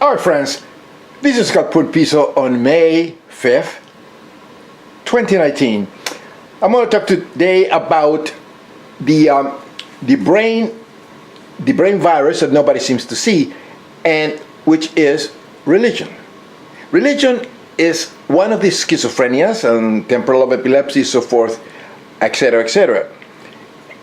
Our friends, this is Scott Pulpiso on May 5th, 2019. I'm going to talk today about the brain virus that nobody seems to see, and which is religion. Religion is one of these schizophrenias and temporal lobe epilepsy, so forth, etc., etc.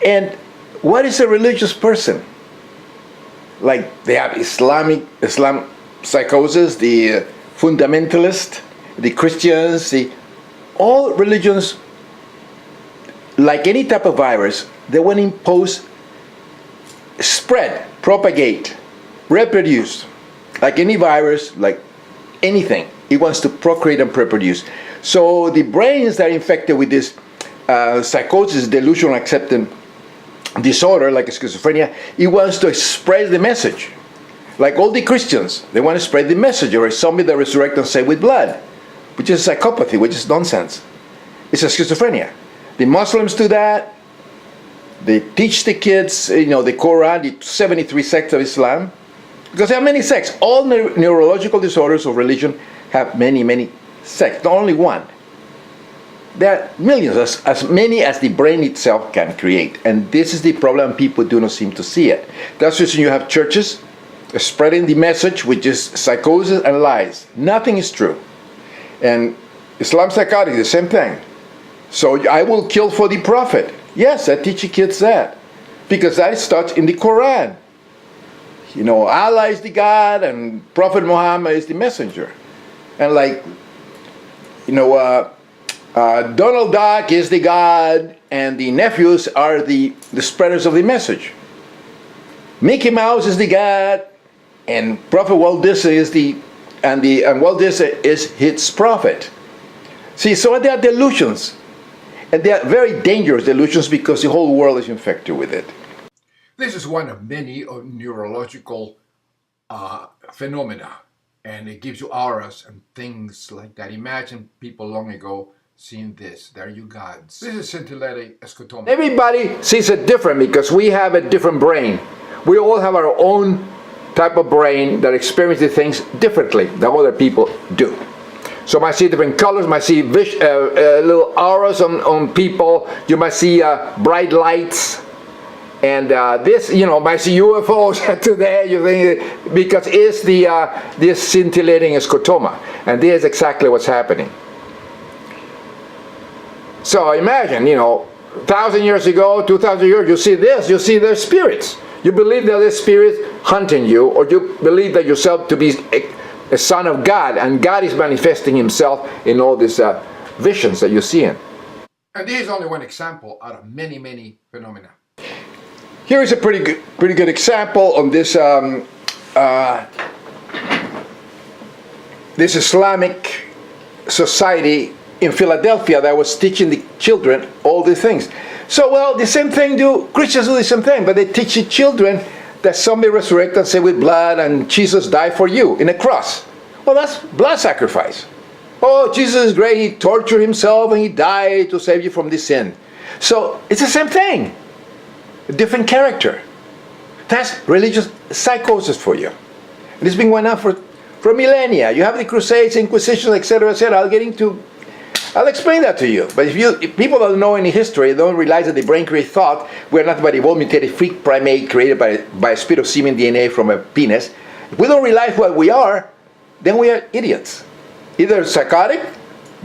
And what is a religious person? Like they have Islam psychosis, the fundamentalist, the Christians, all religions, like any type of virus, they want to impose, spread, propagate, reproduce. Like any virus, like anything, it wants to procreate and reproduce. So the brains that are infected with this psychosis, delusional acceptance disorder, like schizophrenia, it wants to spread the message. Like all the Christians, they want to spread the message, or a zombie that resurrects and saved with blood, which is psychopathy, which is nonsense. It's a schizophrenia. The Muslims do that. They teach the kids, the Quran, the 73 sects of Islam, because there are many sects. All neurological disorders of religion have many, many sects, not only one. There are millions, as many as the brain itself can create. And this is the problem, people do not seem to see it. That's the reason you have churches spreading the message, which is psychosis and lies. Nothing is true. And Islam psychotic is the same thing. So I will kill for the prophet. Yes, I teach the kids that, because that starts in the Quran. Allah is the God and Prophet Muhammad is the messenger. And Donald Duck is the God and the nephews are the spreaders of the message. Mickey Mouse is the God and Prophet Walt Disney is Walt Disney is his prophet. See, so they are delusions. And they are very dangerous delusions because the whole world is infected with it. This is one of many neurological phenomena, and it gives you auras and things like that. Imagine people long ago seeing this. There you gods. This is scintillating escotoma. Everybody sees it different because we have a different brain. We all have our own type of brain that experiences things differently than other people do. So you might see different colors, might see little auras on people, you might see bright lights, and might see UFOs today, you think, because it's this scintillating escotoma, and this is exactly what's happening. So imagine, 1,000 years ago, 2,000 years, you see this, you see their spirits. You believe that there's spirits hunting you, or you believe that yourself to be a son of God, and God is manifesting himself in all these visions that you see in. And this is only one example out of many, many phenomena. Here is a pretty good example on this this Islamic society in Philadelphia that was teaching the children all these things. So, the same thing Christians do the same thing, but they teach the children that somebody resurrected and saved with blood, and Jesus died for you in a cross. Well, that's blood sacrifice. Oh, Jesus is great, he tortured himself and he died to save you from this sin. So, it's the same thing. A different character. That's religious psychosis for you. And it's been going on for millennia. You have the Crusades, Inquisition, etc., etc. I'll explain that to you. But if people don't know any history, don't realize that the brain creates thought, we're nothing but evolved mutated freak primate created by a spit of semen DNA from a penis. If we don't realize what we are, then we are idiots. Either psychotic,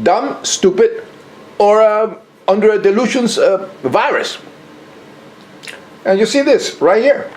dumb, stupid, or under a delusions virus. And you see this right here.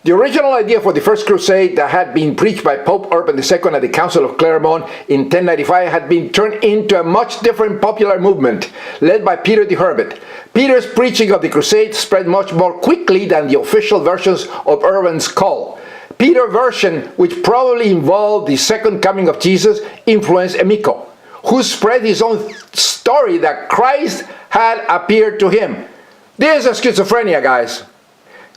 The original idea for the first crusade that had been preached by Pope Urban II at the Council of Clermont in 1095 had been turned into a much different popular movement led by Peter the Hermit. Peter's preaching of the crusade spread much more quickly than the official versions of Urban's call. Peter's version, which probably involved the second coming of Jesus, influenced Emiko, who spread his own story that Christ had appeared to him. This is schizophrenia, guys.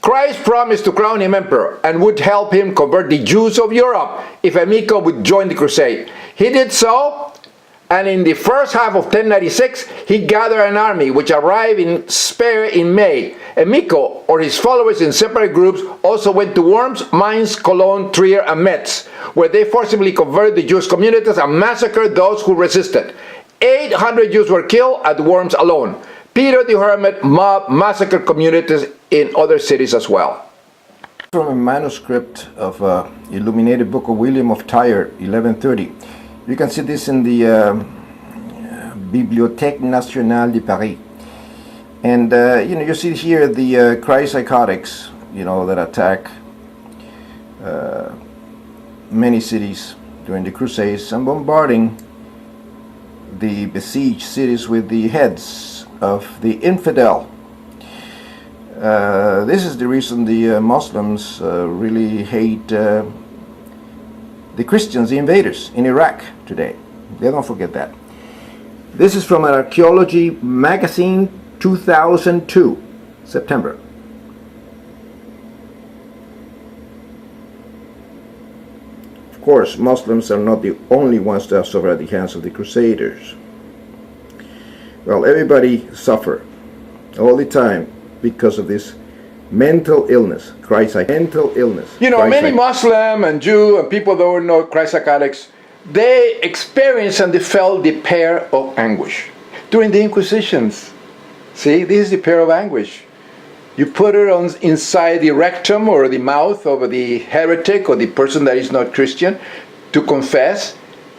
Christ promised to crown him emperor and would help him convert the Jews of Europe if Emiko would join the crusade. He did so, and in the first half of 1096, he gathered an army which arrived in Speyer in May. And Miko, or his followers in separate groups, also went to Worms, Mainz, Cologne, Trier, and Metz, where they forcibly converted the Jewish communities and massacred those who resisted. 800 Jews were killed at Worms alone. Peter the Hermit mob massacred communities in other cities as well. From a manuscript of illuminated book of William of Tyre, 1130. You can see this in the Bibliothèque Nationale de Paris. And you see here the crypsychotics, that attack many cities during the Crusades and bombarding the besieged cities with the heads of the infidel. This is the reason the Muslims really hate the Christians, the invaders in Iraq today. They don't forget that. This is from an Archaeology magazine, 2002, September. Of course, Muslims are not the only ones that suffer at the hands of the Crusaders. Well, everybody suffered all the time because of this mental illness, mental illness. Many Muslim and Jew and people that don't know crypsychotics, they experienced and they felt the pair of anguish during the Inquisitions. See, this is the pair of anguish. You put it on inside the rectum or the mouth of the heretic or the person that is not Christian to confess,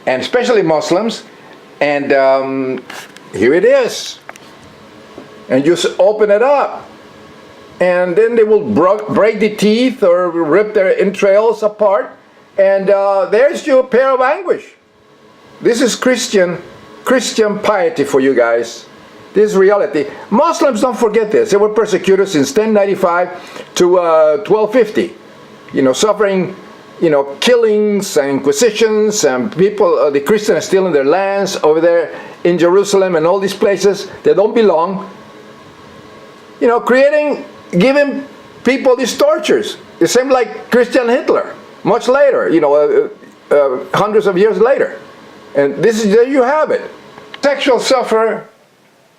and especially Muslims, and here it is. And you open it up, and then they will break the teeth or rip their entrails apart, and there's your pair of anguish. This is Christian piety for you guys. This is reality. Muslims don't forget this. They were persecuted since 1095 to 1250. Suffering, killings and inquisitions, and people, the Christians are stealing their lands over there in Jerusalem and all these places that don't belong. Giving people these tortures. The same like Christian Hitler, much later, hundreds of years later. And there you have it. Sexual suffer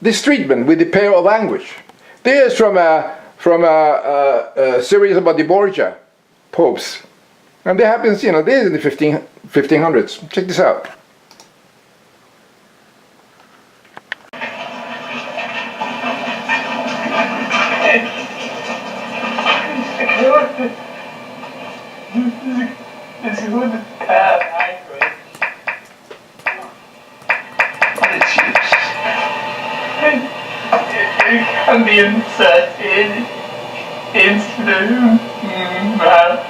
this treatment with the pair of anguish. This is from a series about the Borgia popes. And that happens, this is in the 1500s. Check this out. Can be inserted into the mouth.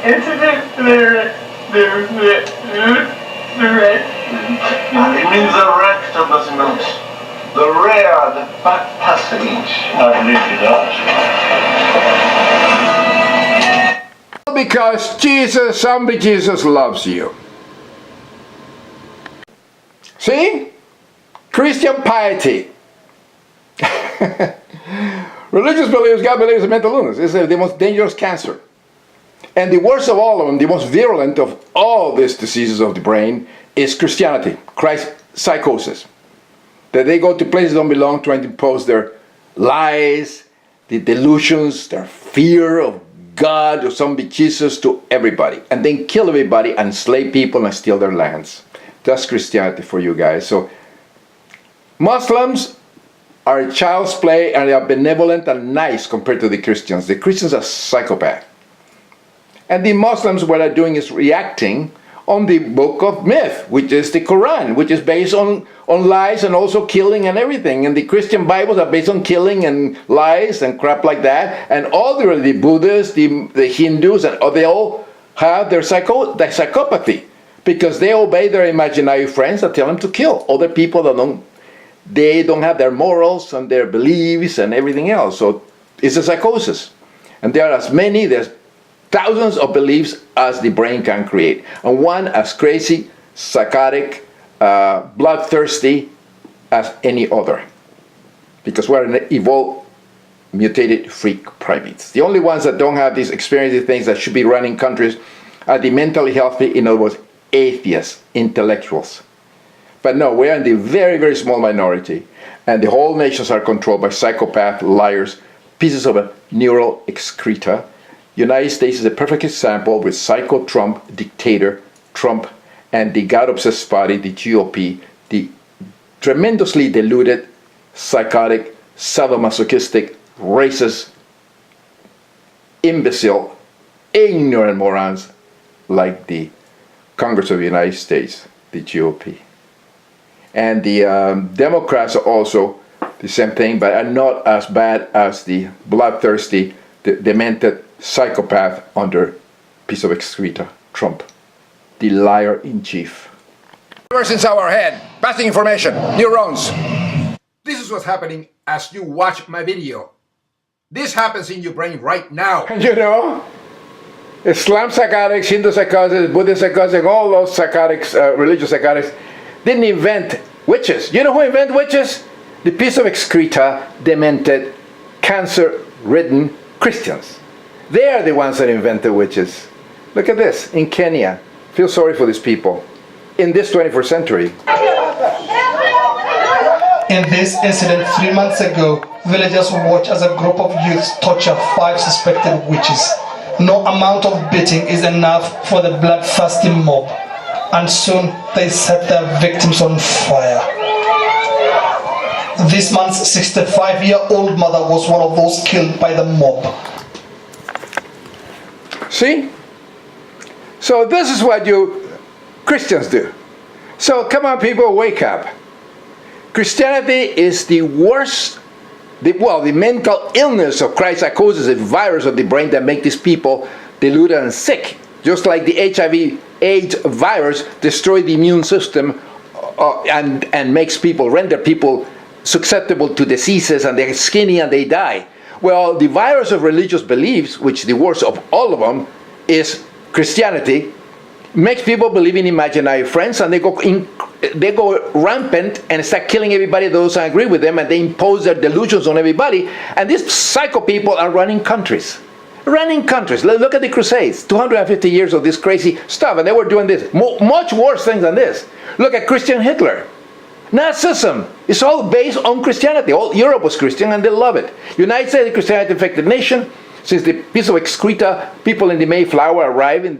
Into the it means the rectum doesn't mean the rear, the back passage. I believe it does. Because somebody Jesus loves you. See? Christian piety. Religious believers, God believes in mental illness. It's the most dangerous cancer. And the worst of all of them, the most virulent of all these diseases of the brain is Christianity, psychosis. That they go to places they don't belong, trying to impose their lies, the delusions, their fear of God or somebody Jesus to everybody. And then kill everybody and slay people and steal their lands. That's Christianity for you guys. So Muslims are child's play, and they are benevolent and nice compared to the Christians. The Christians are psychopaths. And the Muslims, what they're doing is reacting on the book of myth, which is the Quran, which is based on lies and also killing and everything. And the Christian Bibles are based on killing and lies and crap like that. And all the Buddhists, the Hindus, and they all have their psychopathy, because they obey their imaginary friends that tell them to kill other people that they don't have their morals and their beliefs and everything else. So it's a psychosis. And there are there's thousands of beliefs as the brain can create. And one as crazy, psychotic, bloodthirsty as any other. Because we're an evolved, mutated freak primates. The only ones that don't have these experiencing things that should be running countries are the mentally healthy, in other words, atheists, intellectuals. But no, we are in the very, very small minority, and the whole nations are controlled by psychopaths, liars, pieces of a neural excreta. United States is a perfect example with psycho-Trump, dictator Trump, and the God-obsessed party, the GOP, the tremendously deluded, psychotic, sadomasochistic, racist, imbecile, ignorant morons like the Congress of the United States, the GOP. And the Democrats are also the same thing, but are not as bad as the bloodthirsty, demented psychopath under piece of excreta, Trump, the liar-in-chief. Ever since our head, passing information, neurons. This is what's happening as you watch my video. This happens in your brain right now. And you know, Islam psychotics, Hindu psychotics, Buddhist psychotics, all those psychotics, religious psychotics, didn't invent witches. You know who invented witches? The piece of excreta, demented, cancer-ridden Christians. They are the ones that invented witches. Look at this, in Kenya. Feel sorry for these people. In this 21st century. In this incident 3 months ago, villagers watched as a group of youths torture 5 suspected witches. No amount of beating is enough for the bloodthirsty mob, and soon they set their victims on fire. This man's 65-year-old mother was one of those killed by the mob. See? So this is what you Christians do. So come on, people, wake up. Christianity is the worst, the mental illness of Christ psychosis, a virus of the brain that makes these people deluded and sick. Just like the HIV/AIDS virus destroys the immune system and makes people, render people susceptible to diseases, and they're skinny and they die. Well, the virus of religious beliefs, which the worst of all of them is Christianity, makes people believe in imaginary friends, and they go rampant and start killing everybody that doesn't agree with them, and they impose their delusions on everybody. And these psycho people are running countries. Running countries. Look at the Crusades. 250 years of this crazy stuff, and they were doing this. Much worse things than this. Look at Christian Hitler. Nazism is all based on Christianity. All Europe was Christian, and they love it. United States is a Christianity-infected nation. Since the piece of excreta people in the Mayflower arrived in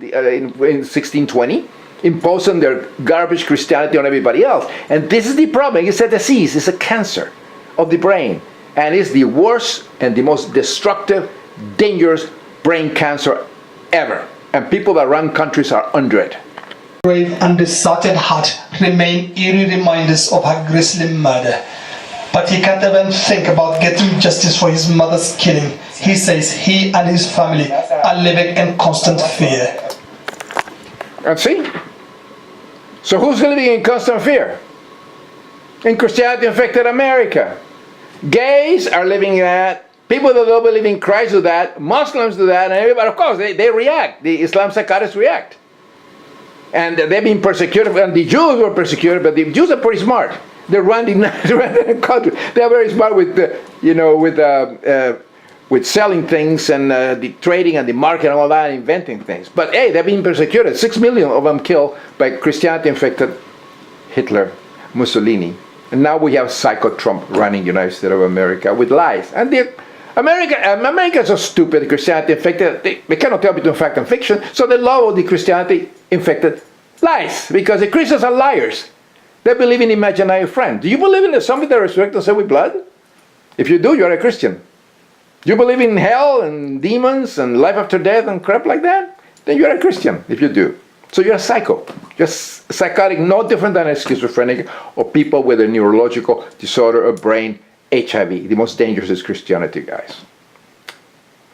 1620, imposing their garbage Christianity on everybody else. And this is the problem. It's a disease. It's a cancer of the brain. And it's the worst and the most destructive, dangerous brain cancer ever. And people that run countries are under it. Brave and deserted heart remain eerie reminders of her grisly murder. But he can't even think about getting justice for his mother's killing. He says he and his family are living in constant fear. And see? So who's living in constant fear? In Christianity-infected America. Gays are living in that. People that don't believe in Christ do that. Muslims do that. And everybody, of course, they react. The Islam psychotics react. And they've been persecuted. And the Jews were persecuted, but the Jews are pretty smart. They're running the country. They're very smart with, with selling things and the trading and the market and all that, and inventing things. But hey, they're being persecuted. 6 million of them killed by Christianity-infected Hitler, Mussolini. And now we have Psycho Trump running the United States of America with lies. And Americans are stupid, Christianity-infected. They cannot tell between fact and fiction, so they love the Christianity-infected lies, because the Christians are liars. They believe in imaginary friends. Do you believe in something that resurrects and saved with blood? If you do, you're a Christian. Do you believe in hell and demons and life after death and crap like that? Then you're a Christian, if you do. So you're a psycho. You're psychotic, no different than a schizophrenic or people with a neurological disorder of brain, HIV. The most dangerous is Christianity, guys.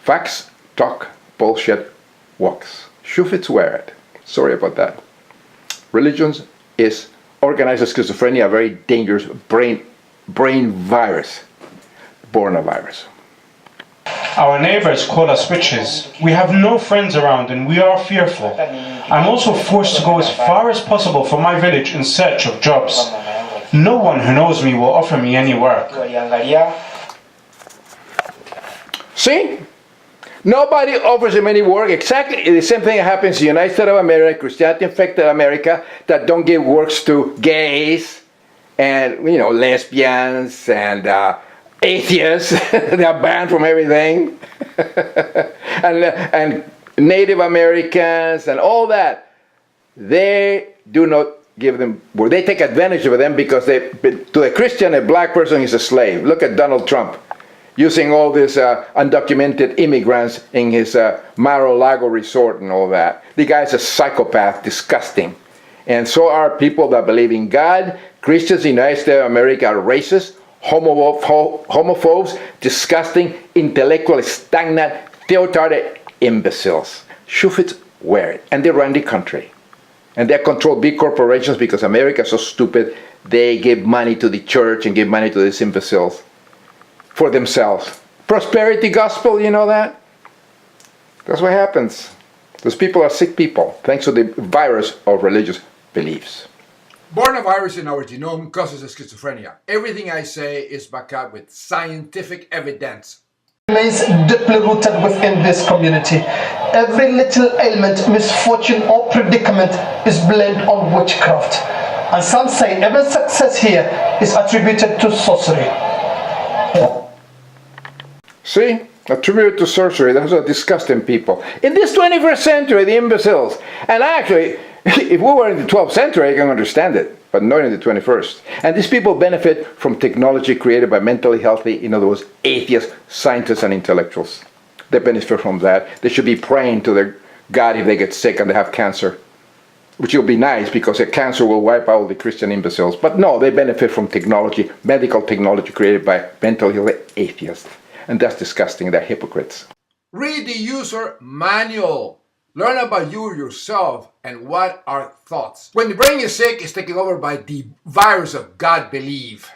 Facts, talk, bullshit, walks. Shufits wear it. Sorry about that. Religions is organized schizophrenia, a very dangerous brain virus, Borna virus. Our neighbors call us witches. We have no friends around and we are fearful. I'm also forced to go as far as possible from my village in search of jobs. No one who knows me will offer me any work. See? Nobody offers him any work. Exactly the same thing happens in the United States of America, Christianity infected America, that don't give works to gays and lesbians and atheists. They are banned from everything. and Native Americans and all that. They do not give them work. They take advantage of them because to a Christian, a black person is a slave. Look at Donald Trump, using all these undocumented immigrants in his Mar-a-Lago resort and all that. The guy's a psychopath, disgusting. And so are people that believe in God. Christians in the United States of America are racist, homophobes, disgusting, intellectually stagnant, theocratic imbeciles. Shufits wear it, and they run the country. And they control big corporations because America is so stupid. They give money to the church and give money to these imbeciles for themselves. Prosperity gospel, you know that? That's what happens. Those people are sick people, thanks to the virus of religious beliefs. Borna virus in our genome causes schizophrenia. Everything I say is backed up with scientific evidence. Remains deeply rooted within this community. Every little ailment, misfortune or predicament is blamed on witchcraft. And some say every success here is attributed to sorcery. See? Attributed to sorcery. Those are disgusting people. In this 21st century, the imbeciles. And actually, if we were in the 12th century, I can understand it. But not in the 21st. And these people benefit from technology created by mentally healthy, in other words, atheists, scientists, and intellectuals. They benefit from that. They should be praying to their God if they get sick and they have cancer. Which will be nice because a cancer will wipe out the Christian imbeciles. But no, they benefit from technology, medical technology created by mentally healthy atheists. And that's disgusting. They're hypocrites. Read the user manual. Learn about you yourself and what are thoughts. When the brain is sick, it's taken over by the virus of God belief.